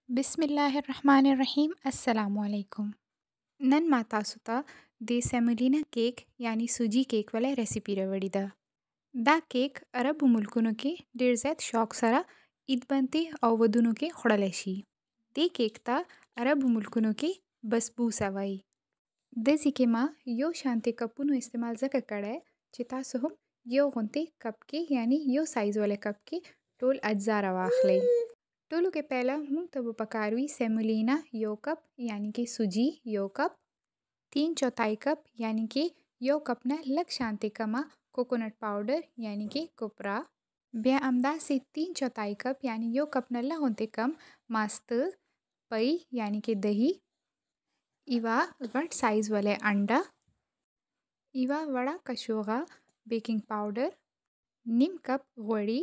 बिस्मिल्लाहिर्रहमानिर्रहीम अस्सलामुअलैकुम। नन मा तासु ता दे सेमोलिना केक यानी सूजी केक वाले रेसिपी रवड़ीदा। दा केक अरब मुल्कुनु के डेर ज़्यादा शौक सरा ईद बनती और वदुनु के खुड़लेशी। दे केक ता अरब मुल्कुनु के बसबूसा वाई। दे के मा यो शांति कपुनु इस्तेमाल ज़का कड़े चिता सुहुम यो गुंती कप के यानी यो साइज़ वाले कप के टोल अज्जा रवाखले। टोलू के पहला मुंग तबु पकारुई सेमोलिना यो कप यानी कि सूजी यो कप 3/4 कप यानी कि यो कप न लग शांति कमा कोकोनट पाउडर यानी कि कोपरा ब्या अमदा से 3/4 कप यानी यो कप न होते कम मस्त पई यानी कि दही इवा गट साइज़ वाले अंडा इवा वड़ा कशोगा बेकिंग पाउडर निम कप गोड़ी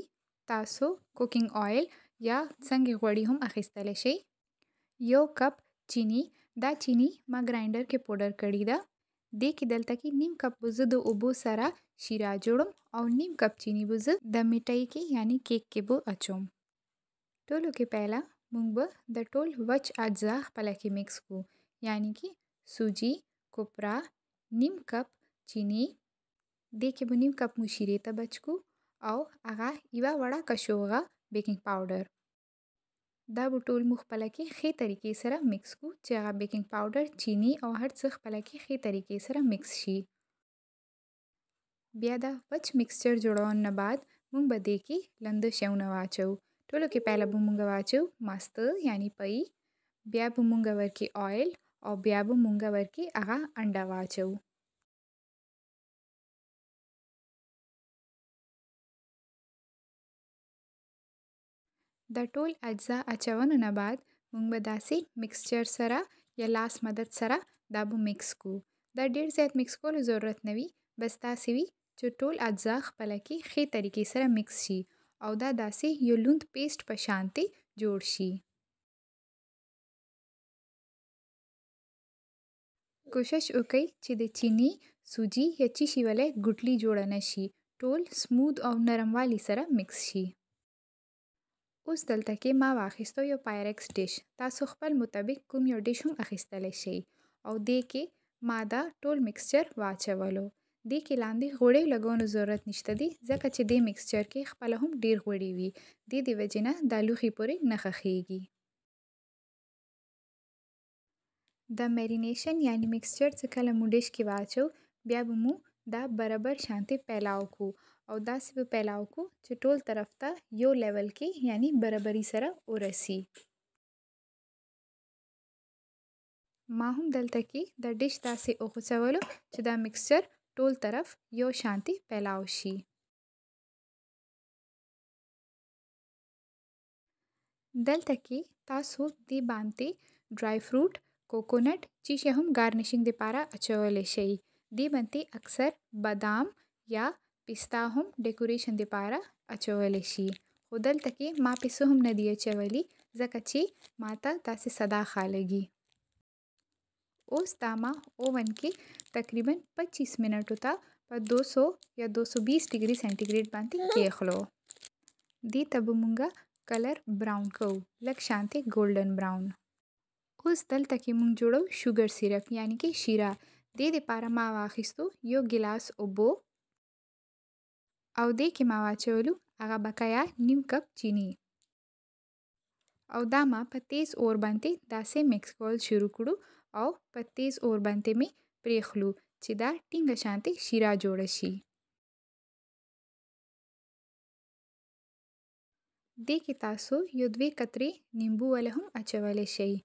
तासो कुकिंग ऑयल या संगे गोड़ी हम अखिस्तले शे यो कप चीनी दा चीनी मा ग्राइंडर के पाउडर कड़ी दा दे की दल तकी नीम कप बुज़ दो उबो सरा शीरा जोड़म और नीम कप चीनी बुज़ द मिठाई के यानी केक के बो अचोम टोलो के पहला मुंग द टोल वच अज्जा पला के मिक्स को यानी कि सूजी कोपरा नीम कप चीनी दे के बो नीम कप मुशीरे तबच को और आगा इवा वड़ा कशोगा बेकिंग पाउडर दा बुटोल मुख पला के खे तरीके सरा मिक्स को जगह बेकिंग पाउडर चीनी और हर सख पला के खे तरीके सरा मिक्स शी ब्या दा वच मिक्सचर जोड़ोन न बाद मुंग बदे की लंद शेव नवाचो टोलो के पहला बुमुंग वाचो मस्त यानी पई ब्या बुमुंग वर के ऑयल और ब्या बुमुंग वर के आगा अंडा वाचो द टोल अज्जा अचवन न बाद मुंग बदासी मिक्सचर सरा या लास मदद सरा दाबू मिक्स को द डेढ़ ज़्यादा मिक्स को ज़रूरत नवी बस दासीवी जो टोल अज्जा खपला की खे तरीके सरा मिक्स शी और दा दासी यो लुंद पेस्ट पशांति जोड़ शी कोशिश उकई चिदे चीनी सूजी या चीशी वाले गुटली जोड़ा नशी टोल स्मूथ और नरम वाली सरा मिक्स शी उस दलता के मा वाखिस्तो यो पायरेक्स डिश तासु खपल मुताबिक कुम यो डिश हम अखिस्तले शे और दे के मादा टोल मिक्सचर वाचवलो दे के लांदी घोड़े लगोन ज़रूरत निश्तदी ज़का चे दे मिक्सचर के खपल हम डेर घोड़ी वी दे वजना दालू खीपोरे नखखेगी द मैरिनेशन यानी मिक्सचर ज़का मुडिश के वाचो ब्या बुमु दा बराबर शांति फैलाव को और दा से फैलाव को चटोल तरफ ता यो लेवल के यानी बराबरी सरा ओरसी माहुम दल तकी द डिश दा से ओखचवलो चदा मिक्सचर टोल तरफ यो शांति फैलावशी दल तकी तासो दे बांते ड्राई फ्रूट कोकोनट चीशे हम गार्निशिंग दे पारा अचवले शई दे बनते अक्सर बादाम या पिस्ता हम डेकोरेशन दे पारा अचवले शी खुदल तके मा पिसो हम नदिया चवली जकची माता तासे सदा खालेगी उस दामा ओवन के तकरीबन 25 मिनट होता पर 200 या 220 डिग्री सेंटीग्रेड बांती केख लो दी तब मुंगा कलर ब्राउन को लग शांति गोल्डन ब्राउन उस दल तकी मुंग जोड़ो शुगर सिरप यानी कि शीरा दे पारा मावा खिस्तो यो गिलास ओबो और दे के मावा चवलू आगा बकाया नीम कप चीनी और दामा पतेज और बनते दासे मिक्स कॉल शुरू करू और पतेज और बनते में प्रेखलू चिदा टिंग शांति शीरा जोड़शी दे के तासो यो द्वे कतरे नींबू वाले हम अचवले शई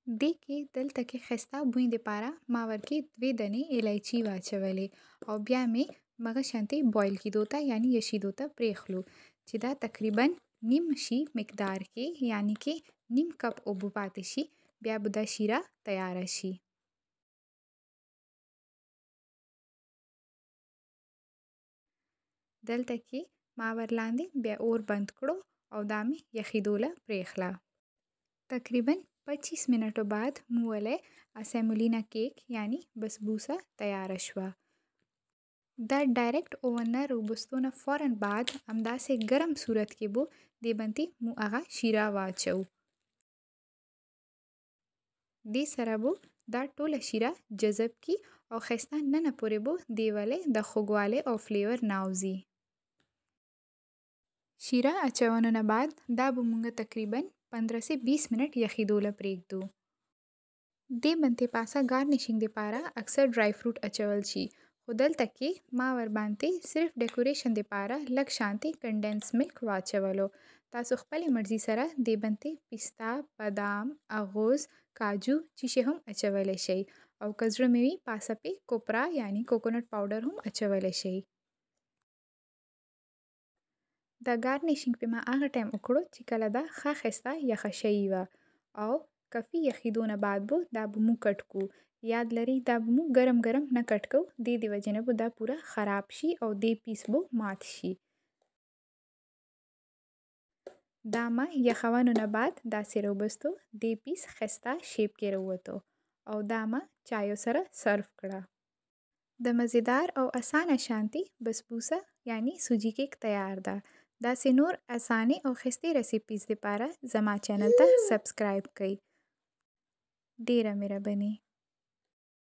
दे के दल तके खस्ता भुई दे पारा मावर के द्वे दने इलायची वाचवले और ब्या में मगा शांति बॉयल की दोता यानी यशी दोता प्रेखलू चिदा तकरीबन निम शी मिकदार के यानी कि निम कप ओबू पातेशी ब्या बुदा शीरा तैयार शी दल तके मावर लांदे ब्या और बंद करो और दामे यखीदोला प्रेखला तकरीबन 25 मिनटों बाद मुँहले असेमुलिना केक यानी बसबूसा तैयार अशवा द डायरेक्ट ओवन न रोबस्तो न फ़ौरन बाद अमदा से गरम सूरत के बो دې باندې مو هغه شیره واچو. دې سره به دا ټوله شیره جذب کی او ښایسته ننه پورې به دې ولې د خوږوالی او فلیور ناوځي. شیره اچونو نه بعد دا به مونږ تقریبا 15 سے 20 منټ یخېدو له پرېږدو. دې باندې پاسه ګارنشینګ دپاره اکثر ډرای فروټ اچول شي خو دلته کې ما ورباندې صرف ډیکوریشن دپاره لږ شانتې کنډنس ملک واچولو. تاسو خپلې مرضي سره دې باندې پستا، بادام، اغوز، کاجو چې شی هم اچولی شئ او که زړه مې وي پاسه پې کوپرا یعنی کوکونټ پاوډر هم اچولی شئ. دا ګارنشینګ پې ما هغه ټایم وکړو چې کله دا ښه ښایسته یخه شوې وه او کافي یخېدو نه بعد به دا به مو کټ کو. یاد لرئ دا به مو ګرم ګرم نه کټ کو، دې د وجې نه به دا پوره خراب شي او دې پیس به مات شي. دا ما یخونو نه بعد داسې راوبستو، دې پیس ښایسته شیپ کې راووتو او دا ما چایو سره سرو کړه. د مزیدار او اسانه شانتي بسبوسه یعنی سوجي کیک تیار ده. داسې نور اسانې او ښایستې ریسیپیز دپاره زما چینل ته سبسکرایب کړئ. ډیره مهرباني.